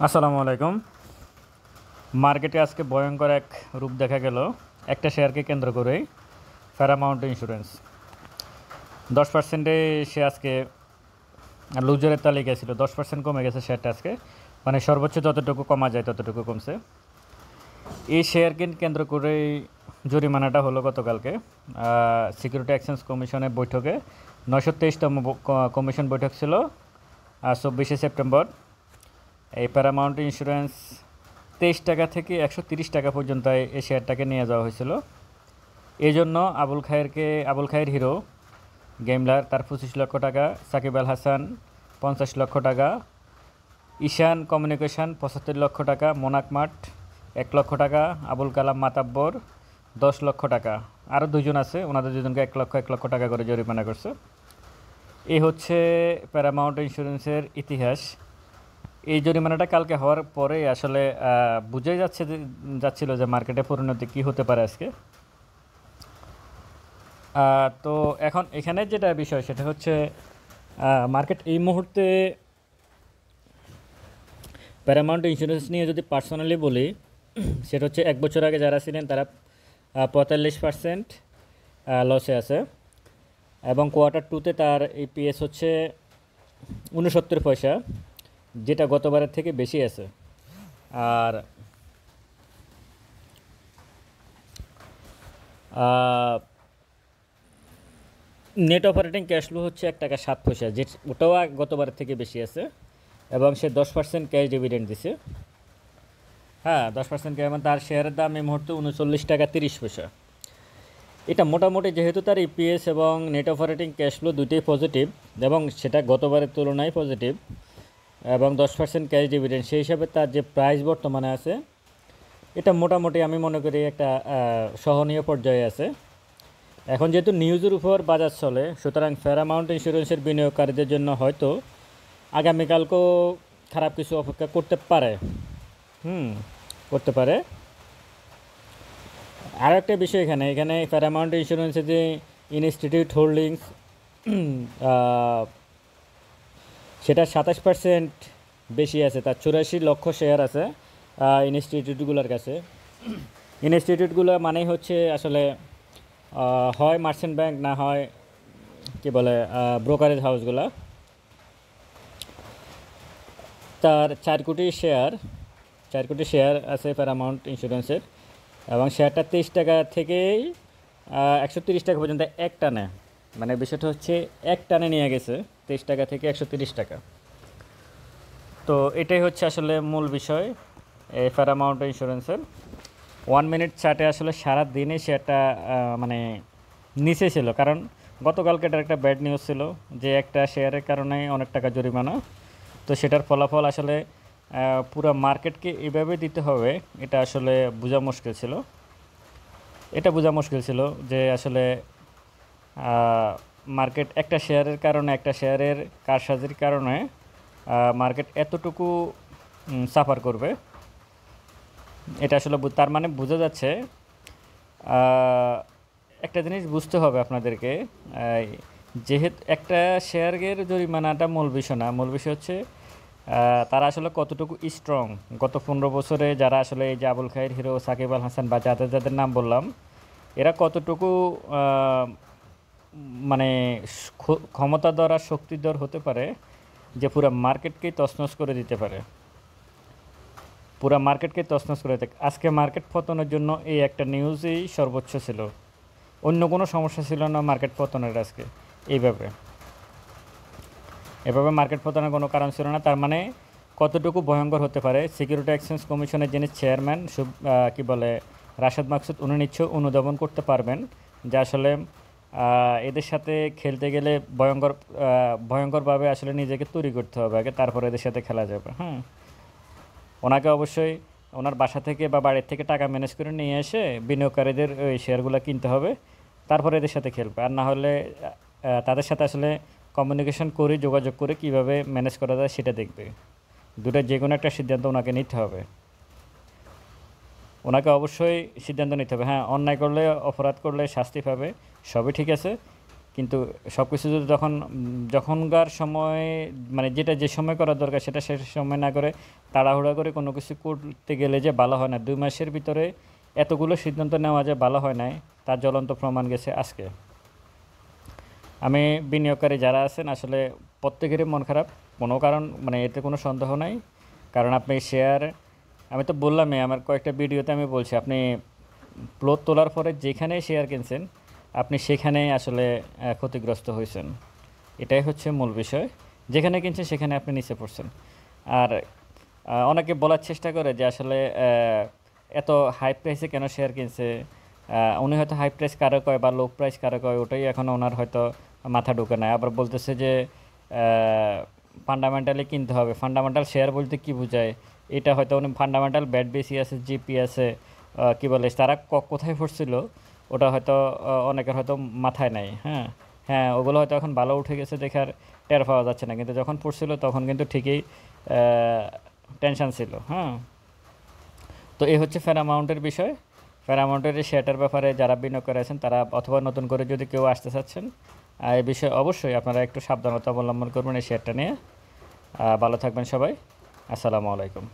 আসসালামু আলাইকুম। মার্কেটে আজকে ভয়ঙ্কর এক রূপ দেখা গেল একটা শেয়ারকে কেন্দ্র করেই। প্যারামাউন্ট ইন্স্যুরেন্স 10%-এ সে আজকে লুজারের তালিকায় ছিল। 10% কমে গেছে শেয়ারটা আজকে, মানে সর্বোচ্চ যতটুকু কমা যায় ততটুকু কমছে। এই শেয়ারকে কেন্দ্র করেই জরিমানাটা হলো গতকালকে সিকিউরিটি এক্সচেঞ্জ কমিশনের বৈঠকে। 923তম কমিশন বৈঠক ছিল 24শে সেপ্টেম্বর। এই প্যারামাউন্ট ইন্স্যুরেন্স 23 টাকা থেকে 130 টাকা পর্যন্ত এই শেয়ারটাকে নিয়ে যাওয়া হয়েছিল। এই জন্য আবুল খায়ের হিরো গেমলার তার 25 লক্ষ টাকা, সাকিব আল হাসান 50 লক্ষ টাকা, ঈশান কমিউনিকেশন 75 লক্ষ টাকা, মোনাক মাঠ 1 লক্ষ টাকা, আবুল কালাম মাতাব্বর 10 লক্ষ টাকা, আরও দুজন আছে, ওনাদের দুজনকে 1 লক্ষ টাকা করে জরিমানা করছে। এই হচ্ছে প্যারামাউন্ট ইন্স্যুরেন্সের ইতিহাস। এই জরিমানাটা কালকে হওয়ার পরে আসলে বুঝাই যাচ্ছিল যে মার্কেটে পরিণতি কী হতে পারে আজকে। তো এখন এখানে যেটা বিষয় সেটা হচ্ছে মার্কেট এই মুহূর্তে প্যারামাউন্ট ইন্স্যুরেন্স নিয়ে যদি পার্সোনালি বলি, সেটা হচ্ছে 1 বছর আগে যারা ছিলেন তারা 45% লসে আছে, এবং কোয়ার্টার 2-তে তার ইপিএস হচ্ছে 69 পয়সা, যেটা গতবারের থেকে বেশি আছে। আর নেট অপারেটিং ক্যাশ ফ্লো হচ্ছে 1 টাকা 7 পয়সা, যে ওটাও গতবারের থেকে বেশি আছে, এবং সে 10% ক্যাশ ডিভিডেন্ড দিছে। হ্যাঁ, 10% ক্যাশ, তার শেয়ারের দাম এই মুহূর্তে 39 টাকা 30 পয়সা। এটা মোটামুটি যেহেতু তার ইপিএস এবং নেট অপারেটিং ক্যাশ ফ্লো দুটোই পজিটিভ, এবং সেটা গতবারের তুলনায় পজিটিভ, এবং 10% ক্যাশ ডিভিডেন্ড, সেই হিসাবে তার যে প্রাইস বর্তমানে আছে এটা মোটামুটি আমি মনে করি একটা সহনীয় পর্যায়ে আছে। এখন যেহেতু নিউজের উপর বাজার চলে, সুতরাং প্যারামাউন্ট ইন্স্যুরেন্সের বিনিয়োগকারীদের জন্য হয়তো আগামীকালকেও খারাপ কিছু অপেক্ষা করতে পারে। করতে পারে। আর একটা বিষয় এখানে প্যারামাউন্ট ইন্স্যুরেন্সের যে ইনস্টিটিউট হোল্ডিংস, সেটা 27% বেশি আছে, তার 84 লক্ষ শেয়ার আছে ইনস্টিটিউটগুলোর কাছে। ইনস্টিটিউটগুলো মানেই হচ্ছে আসলে হয় মার্চেন্ট ব্যাংক, না হয় কি বলে ব্রোকারেজ হাউসগুলো। তার 4 কোটি শেয়ার আছে প্যারামাউন্ট ইন্স্যুরেন্সের, এবং শেয়ারটা 23 টাকা থেকেই 130 টাকা পর্যন্ত এক টানে, মানে বিষয়টা হচ্ছে এক টানে নিয়ে গেছে 23 টাকা থেকে 130 টাকা। তো এটাই হচ্ছে আসলে মূল বিষয় এই প্যারামাউন্ট ইন্স্যুরেন্সের। 1 মিনিট চার্টে আসলে সারা দিনে শেয়ারটা মানে নিচে ছিল, কারণ গতকালকে এটার একটা ব্যাড নিউজ ছিল যে একটা শেয়ারের কারণে অনেক টাকা জরিমানা। তো সেটার ফলাফল আসলে পুরো মার্কেটকে এভাবে দিতে হবে, এটা আসলে বোঝা মুশকিল ছিল যে আসলে মার্কেট একটা শেয়ারের কারণে, একটা শেয়ারের কারসাজির কারণে মার্কেট এতটুকু সাফার করবে। এটা আসলে তার মানে বোঝা যাচ্ছে একটা জিনিস বুঝতে হবে আপনাদেরকে, যেহেতু একটা শেয়ারের জরিমানাটা মূল বিষয় না, মূল বিষয় হচ্ছে তারা আসলে কতটুকু স্ট্রং। গত 15 বছরে যারা আসলে এই যে আবুল খায়ের হিরো, সাকিব আল হাসান বা যাদের নাম বললাম, এরা কতটুকু মানে ক্ষমতাধর আর শক্তিধর হতে পারে যে পুরো মার্কেটকেই তছনছ করে দিতে পারে, আজকে মার্কেট পতনের জন্য এই একটা নিউজই সর্বোচ্চ ছিল, অন্য কোনো সমস্যা ছিল না মার্কেট পতনের। আজকে এভাবে মার্কেট পতনের কোনো কারণ ছিল না। তার মানে কতটুকু ভয়ঙ্কর হতে পারে। সিকিউরিটি এক্সচেঞ্জ কমিশনের যিনি চেয়ারম্যান কি বলে রাশেদ মাকসুদ, উনি নিশ্চয় অনুধাবন করতে পারবেন যে আসলে এদের সাথে খেলতে গেলে ভয়ঙ্করভাবে আসলে নিজেকে তৈরি করতে হবে আগে, তারপরে এদের সাথে খেলা যাবে। ওনাকে অবশ্যই ওনার বাসা থেকে বা বাড়ির থেকে টাকা ম্যানেজ করে নিয়ে এসে বিনিয়োগকারীদের ওই শেয়ারগুলো কিনতে হবে, তারপরে এদের সাথে খেলবে। আর না হলে তাদের সাথে আসলে কমিউনিকেশন করে, যোগাযোগ করে কীভাবে ম্যানেজ করা যায় সেটা দেখবে। দুটোর যে কোনো একটা সিদ্ধান্ত ওনাকে নিতে হবে, ওনাকে অবশ্যই সিদ্ধান্ত নিতে হবে। হ্যাঁ, অন্যায় করলে, অপরাধ করলে শাস্তি পাবে, সবই ঠিক আছে, কিন্তু সব কিছু যদি যখনকার সময় মানে যেটা যে সময় করা দরকার সেটা সে সময় না করে তাড়াহুড়া করে কোনো কিছু করতে গেলে যে ভালো হয় না, 2 মাসের ভিতরে এতগুলো সিদ্ধান্ত নেওয়া যে ভালো হয় নাই তার জ্বলন্ত প্রমাণ গেছে আজকে। আমি বিনিয়োগকারী যারা আছেন আসলে প্রত্যেকেরই মন খারাপ, কোনো কারণ মানে এতে কোনো সন্দেহ নাই। কারণ আপনি শেয়ার, আমি তো বললামই আমার কয়েকটা ভিডিওতে আমি বলছি, আপনি প্লট তোলার পরে যেখানেই শেয়ার কিনছেন আপনি সেখানেই আসলে ক্ষতিগ্রস্ত হয়েছেন। এটাই হচ্ছে মূল বিষয়, যেখানে কিনছেন সেখানে আপনি নিচে পড়ছেন। আর অনেকে বলার চেষ্টা করে যে আসলে এত হাই প্রাইসে কেন শেয়ার কিনছে, উনি হয়তো হাই প্রাইস কারো কয় বা লো প্রাইস কারো কয়, ওটাই এখন ওনার হয়তো মাথা ঢোকে না। আবার বলতেছে যে ফান্ডামেন্টালি কিনতে হবে। ফান্ডামেন্টাল শেয়ার বলতে কি বোঝায়, এটা হয়তো উনি ফান্ডামেন্টাল ব্যাট বেশি আছে, জিপি আছে, কী বলে তারা কোথায় পড়ছিল ওটা হয়তো অনেকের হয়তো মাথায় নাই। হ্যাঁ হ্যাঁ, ওগুলো হয়তো এখন ভালো উঠে গেছে দেখে আর টের পাওয়া যাচ্ছে না, কিন্তু যখন পড়ছিল তখন কিন্তু ঠিকই টেনশন ছিল। হ্যাঁ, তো এই হচ্ছে ফেয়ার অ্যামাউন্টের বিষয়। ফেয়ার অ্যামাউন্টের এই শেয়ারটার ব্যাপারে যারা বিনিয়োগ করে আছেন তারা অথবা নতুন করে যদি কেউ আসতে চাচ্ছেন এই বিষয়ে অবশ্যই আপনারা একটু সাবধানতা অবলম্বন করবেন এই শেয়ারটা নিয়ে। ভালো থাকবেন সবাই, আসসালামু আলাইকুম।